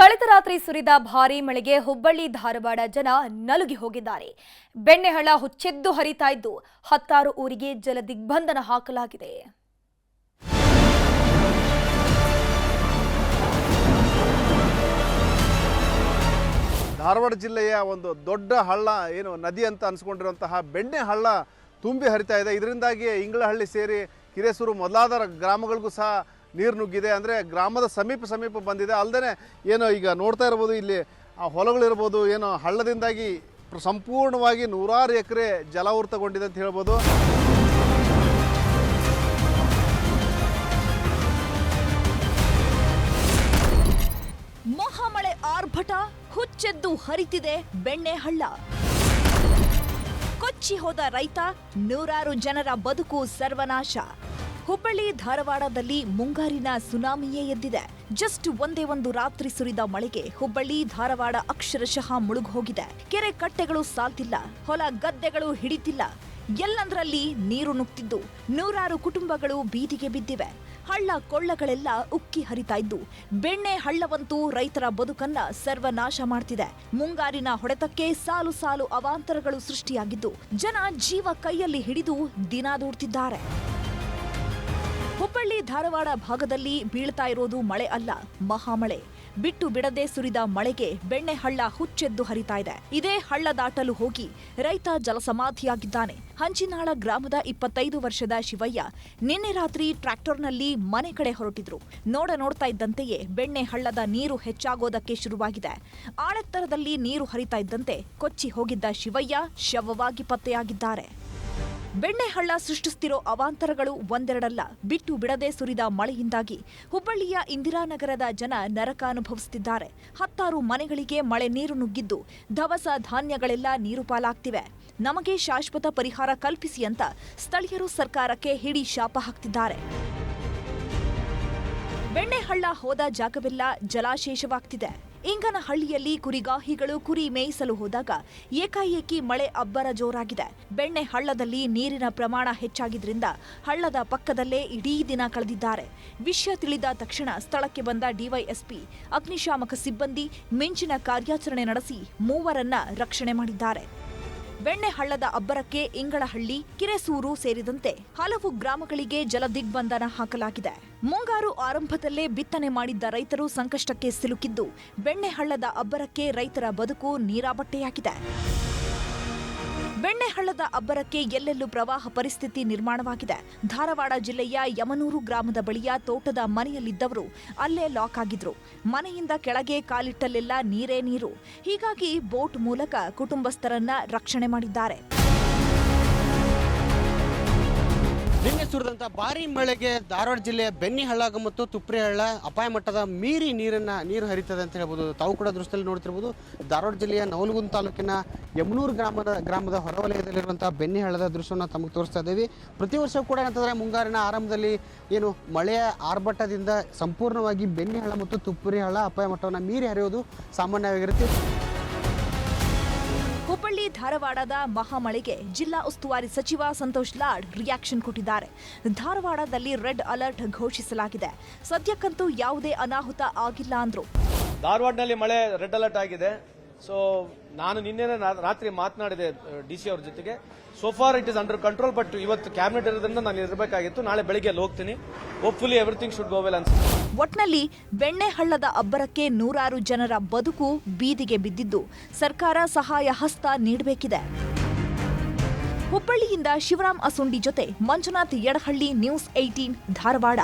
ಕಳೆದ ರಾತ್ರಿ ಸುರಿದ ಭಾರೀ ಮಳೆಗೆ ಹುಬ್ಬಳ್ಳಿ ಧಾರವಾಡ ಜನ ನಲುಗಿ ಹೋಗಿದ್ದಾರೆ. ಬೆಣ್ಣೆಹಳ್ಳ ಹುಚ್ಚೆದ್ದು ಹರಿತಾ ಇದ್ದು ಹತ್ತಾರು ಊರಿಗೆ ಜಲ ದಿಗ್ಬಂಧನ ಹಾಕಲಾಗಿದೆ. ಧಾರವಾಡ ಜಿಲ್ಲೆಯ ಒಂದು ದೊಡ್ಡ ಹಳ್ಳ ಏನು ನದಿ ಅಂತ ಅನ್ಸ್ಕೊಂಡಿರುವಂತಹ ಬೆಣ್ಣೆಹಳ್ಳ ತುಂಬಿ ಹರಿತಾ ಇದೆ. ಇದರಿಂದಾಗಿ ಇಂಗಳಹಳ್ಳಿ ಸೇರಿ ಹಿರೇಸೂರು ಮೊದಲಾದ ಗ್ರಾಮಗಳಿಗೂ ಸಹ ನೀರು ನುಗ್ಗಿದೆ. ಅಂದರೆ ಗ್ರಾಮದ ಸಮೀಪ ಬಂದಿದೆ. ಅಲ್ಲದೆ ಏನು ಈಗ ನೋಡ್ತಾ ಇರ್ಬೋದು, ಇಲ್ಲಿ ಆ ಹೊಲಗಳಿರ್ಬೋದು, ಏನು ಹಳ್ಳದಿಂದಾಗಿ ಸಂಪೂರ್ಣವಾಗಿ ನೂರಾರು ಎಕರೆ ಜಲಾವೃತಗೊಂಡಿದೆ ಅಂತ ಹೇಳ್ಬೋದು. ಮಹಾಮಳೆ ಆರ್ಭಟ, ಹುಚ್ಚೆದ್ದು ಹರಿತಿದೆ ಬೆಣ್ಣೆಹಳ್ಳ. ಕೊಚ್ಚಿ ಹೋದ ರೈತ, ನೂರಾರು ಜನರ ಬದುಕು ಸರ್ವನಾಶ. ಹುಬ್ಬಳ್ಳಿ ಧಾರವಾಡದಲ್ಲಿ ಮುಂಗಾರಿನ ಸುನಾಮಿಯೇ ಎದ್ದಿದೆ. ಜಸ್ಟ್ ಒಂದೇ ಒಂದು ರಾತ್ರಿ ಸುರಿದ ಮಳೆಗೆ ಹುಬ್ಬಳ್ಳಿ ಧಾರವಾಡ ಅಕ್ಷರಶಃ ಮುಳುಗೋಗಿದೆ. ಕೆರೆ ಕಟ್ಟೆಗಳು ಸಾಲ್ತಿಲ್ಲ, ಹೊಲ ಗದ್ದೆಗಳು ಹಿಡಿತಿಲ್ಲ, ಎಲ್ಲಂದ್ರಲ್ಲಿ ನೀರು ನುಗ್ತಿದ್ದು ನೂರಾರು ಕುಟುಂಬಗಳು ಬೀದಿಗೆ ಬಿದ್ದಿವೆ. ಹಳ್ಳ ಕೊಳ್ಳಗಳೆಲ್ಲ ಉಕ್ಕಿ ಹರಿತಾ ಇದ್ದು ಬೆಣ್ಣೆ ಹಳ್ಳವಂತೂ ರೈತರ ಬದುಕನ್ನ ಸರ್ವನಾಶ ಮಾಡ್ತಿದೆ. ಮುಂಗಾರಿನ ಹೊಡೆತಕ್ಕೆ ಸಾಲು ಸಾಲು ಅವಾಂತರಗಳು ಸೃಷ್ಟಿಯಾಗಿದ್ದು ಜನ ಜೀವ ಕೈಯಲ್ಲಿ ಹಿಡಿದು ದಿನ ದೂಡ್ತಿದ್ದಾರೆ. ಹುಬ್ಬಳ್ಳಿ ಧಾರವಾಡ ಭಾಗದಲ್ಲಿ ಬೀಳ್ತಾ ಇರೋದು ಮಳೆ ಅಲ್ಲ, ಮಹಾಮಳೆ. ಬಿಟ್ಟು ಬಿಡದೆ ಸುರಿದ ಮಳೆಗೆ ಬೆಣ್ಣೆಹಳ್ಳ ಹುಚ್ಚೆದ್ದು ಹರಿತಾ ಇದೆ. ಇದೇ ಹಳ್ಳ ದಾಟಲು ಹೋಗಿ ರೈತ ಜಲಸಮಾಧಿಯಾಗಿದ್ದಾನೆ. ಹಂಚಿನಾಳ ಗ್ರಾಮದ 25 ವರ್ಷದ ಶಿವಯ್ಯ ನಿನ್ನೆ ರಾತ್ರಿ ಟ್ರ್ಯಾಕ್ಟರ್ನಲ್ಲಿ ಮನೆ ಕಡೆ ಹೊರಟಿದ್ರು. ನೋಡ್ತಾ ಇದ್ದಂತೆಯೇ ಬೆಣ್ಣೆಹಳ್ಳದ ನೀರು ಹೆಚ್ಚಾಗೋದಕ್ಕೆ ಶುರುವಾಗಿದೆ. ಆಳೆತ್ತರದಲ್ಲಿ ನೀರು ಹರಿತಾ ಇದ್ದಂತೆ ಕೊಚ್ಚಿ ಹೋಗಿದ್ದ ಶಿವಯ್ಯ ಶವವಾಗಿ ಪತ್ತೆಯಾಗಿದ್ದಾರೆ. ಬೆಣ್ಣೆಹಳ್ಳ ಸೃಷ್ಟಿಸುತ್ತಿರೋ ಅವಾಂತರಗಳು ಒಂದೆರಡಲ್ಲ. ಬಿಟ್ಟು ಬಿಡದೆ ಸುರಿದ ಮಳೆಯಿಂದಾಗಿ ಹುಬ್ಬಳ್ಳಿಯ ಇಂದಿರಾನಗರದ ಜನ ನರಕ ಅನುಭವಿಸುತ್ತಿದ್ದಾರೆ. ಹತ್ತಾರು ಮನೆಗಳಿಗೆ ಮಳೆ ನೀರು ನುಗ್ಗಿದ್ದು ದವಸ ಧಾನ್ಯಗಳೆಲ್ಲ ನೀರು ಪಾಲಾಗ್ತಿವೆ. ನಮಗೆ ಶಾಶ್ವತ ಪರಿಹಾರ ಕಲ್ಪಿಸಿ ಅಂತ ಸ್ಥಳೀಯರು ಸರ್ಕಾರಕ್ಕೆ ಹಿಡಿ ಶಾಪ ಹಾಕ್ತಿದ್ದಾರೆ. ಬೆಣ್ಣೆಹಳ್ಳ ಹೋದ ಜಾಗವೆಲ್ಲ ಜಲಾಶೇಷವಾಗ್ತಿದೆ. ಇಂಗನಹಳ್ಳಿಯಲ್ಲಿ ಕುರಿಗಾಹಿಗಳು ಕುರಿ ಮೇಯಿಸಲು ಹೋದಾಗ ಏಕಾಏಕಿ ಮಳೆ ಅಬ್ಬರ ಜೋರಾಗಿದೆ. ಬೆಣ್ಣೆ ಹಳ್ಳದಲ್ಲಿ ನೀರಿನ ಪ್ರಮಾಣ ಹೆಚ್ಚಾಗಿದ್ರಿಂದ ಹಳ್ಳದ ಪಕ್ಕದಲ್ಲೇ ಇಡೀ ದಿನ ಕಳೆದಿದ್ದಾರೆ. ವಿಷಯ ತಿಳಿದ ತಕ್ಷಣ ಸ್ಥಳಕ್ಕೆ ಬಂದ ಡಿವೈಎಸ್ಪಿ, ಅಗ್ನಿಶಾಮಕ ಸಿಬ್ಬಂದಿ ಮಿಂಚಿನ ಕಾರ್ಯಾಚರಣೆ ನಡೆಸಿ ಮೂವರನ್ನ ರಕ್ಷಣೆ ಮಾಡಿದ್ದಾರೆ. ಬೆಣ್ಣೆಹಳ್ಳದ ಅಬ್ಬರಕ್ಕೆ ಇಂಗಳಹಳ್ಳಿ, ಹಿರೇಸೂರು ಸೇರಿದಂತೆ ಹಲವು ಗ್ರಾಮಗಳಿಗೆ ಜಲ ದಿಗ್ಬಂಧನ ಹಾಕಲಾಗಿದೆ. ಮುಂಗಾರು ಆರಂಭದಲ್ಲೇ ಬಿತ್ತನೆ ಮಾಡಿದ್ದ ರೈತರು ಸಂಕಷ್ಟಕ್ಕೆ ಸಿಲುಕಿದ್ದು ಬೆಣ್ಣೆಹಳ್ಳದ ಅಬ್ಬರಕ್ಕೆ ರೈತರ ಬದುಕು ನೀರಾಬಟ್ಟೆಯಾಗಿದೆ. ಬೆಣ್ಣೆಹಳ್ಳದ ಅಬ್ಬರಕ್ಕೆ ಎಲ್ಲೆಲ್ಲೂ ಪ್ರವಾಹ ಪರಿಸ್ಥಿತಿ ನಿರ್ಮಾಣವಾಗಿದೆ. ಧಾರವಾಡ ಜಿಲ್ಲೆಯ ಯಮನೂರು ಗ್ರಾಮದ ಬಳಿಯ ತೋಟದ ಮನೆಯಲ್ಲಿದ್ದವರು ಅಲ್ಲೇ ಲಾಕ್ ಆಗಿದ್ರು. ಮನೆಯಿಂದ ಕೆಳಗೆ ಕಾಲಿಟ್ಟಲ್ಲೆಲ್ಲ ನೀರೇ ನೀರು. ಹೀಗಾಗಿ ಬೋಟ್ ಮೂಲಕ ಕುಟುಂಬಸ್ಥರನ್ನ ರಕ್ಷಣೆ ಮಾಡಿದ್ದಾರೆ. ನಿನ್ನೆ ಸುರಿದಂಥ ಭಾರೀ ಮಳೆಗೆ ಧಾರವಾಡ ಜಿಲ್ಲೆಯ ಬೆಣ್ಣೆಹಳ್ಳ ಮತ್ತು ತುಪ್ರಿಹಳ್ಳ ಅಪಾಯ ಮಟ್ಟದ ಮೀರಿ ನೀರು ಹರಿತದೆ ಅಂತ ಹೇಳ್ಬೋದು. ತಾವು ಕೂಡ ದೃಶ್ಯದಲ್ಲಿ ನೋಡ್ತಿರ್ಬೋದು. ಧಾರವಾಡ ಜಿಲ್ಲೆಯ ನವಲಗುಂದ ತಾಲೂಕಿನ ಯಮನೂರು ಗ್ರಾಮದ ಹೊರವಲಯದಲ್ಲಿರುವಂಥ ಬೆಣ್ಣೆಹಳ್ಳದ ದೃಶ್ಯವನ್ನು ತಮಗೆ ತೋರಿಸ್ತಾ ಇದ್ದೀವಿ. ಪ್ರತಿ ವರ್ಷ ಕೂಡ ಏನಂತಂದರೆ ಮುಂಗಾರಿನ ಆರಂಭದಲ್ಲಿ ಏನು ಮಳೆಯ ಆರ್ಭಟದಿಂದ ಸಂಪೂರ್ಣವಾಗಿ ಬೆಣ್ಣೆಹಳ್ಳ ಮತ್ತು ತುಪ್ರಿಹಳ್ಳ ಅಪಾಯ ಮಟ್ಟವನ್ನು ಮೀರಿ ಹರಿಯೋದು ಸಾಮಾನ್ಯವಾಗಿರುತ್ತೆ. ಹುಬ್ಬಳ್ಳಿ ಧಾರವಾಡದ ಮಹಾಮಳೆಗೆ ಜಿಲ್ಲಾ ಉಸ್ತುವಾರಿ ಸಚಿವ ಸಂತೋಷ್ ಲಾಡ್ ರಿಯಾಕ್ಷನ್ ಕೊಟ್ಟಿದ್ದಾರೆ. ಧಾರವಾಡದಲ್ಲಿ ರೆಡ್ ಅಲರ್ಟ್ ಘೋಷಿಸಲಾಗಿದೆ. ಸದ್ಯಕ್ಕಂತೂ ಯಾವುದೇ ಅನಾಹುತ ಆಗಿಲ್ಲ ಅಂದ್ರು. ಧಾರವಾಡನಲ್ಲಿ ಮಳೆ ರೆಡ್ ಅಲರ್ಟ್ ಆಗಿದೆ. ಸೊ ನಾನು ನಿನ್ನೆ ರಾತ್ರಿ ಮಾತನಾಡಿದೆ ಡಿಸಿ ಅವ್ರ ಜೊತೆಗೆ. So for it is under control. But ಇವತ್ತು ಕ್ಯಾಬಿನೆಟ್ ಇರೋದ್ರಿಂದ ನಾನು ಇರಬೇಕಾಗಿತ್ತು. ನಾಳೆ ಬೆಳಿಗ್ಗೆ ಅಲ್ಲಿ ಹೋಗ್ತೀನಿ. Hopefully everything should go well ಅನ್ಸುತ್ತೆ. ಒಟ್ನಲ್ಲಿ ಬೆಣ್ಣೆಹಳ್ಳದ ಅಬ್ಬರಕ್ಕೆ ನೂರಾರು ಜನರ ಬದುಕು ಬೀದಿಗೆ ಬಿದ್ದಿದ್ದು ಸರ್ಕಾರ ಸಹಾಯ ಹಸ್ತ ನೀಡಬೇಕಿದೆ. ಹುಬ್ಬಳ್ಳಿಯಿಂದ ಶಿವರಾಮ್ ಅಸುಂಡಿ ಜೊತೆ ಮಂಜುನಾಥ್ ಯಡಹಳ್ಳಿ, ನ್ಯೂಸ್ 18 ಧಾರವಾಡ.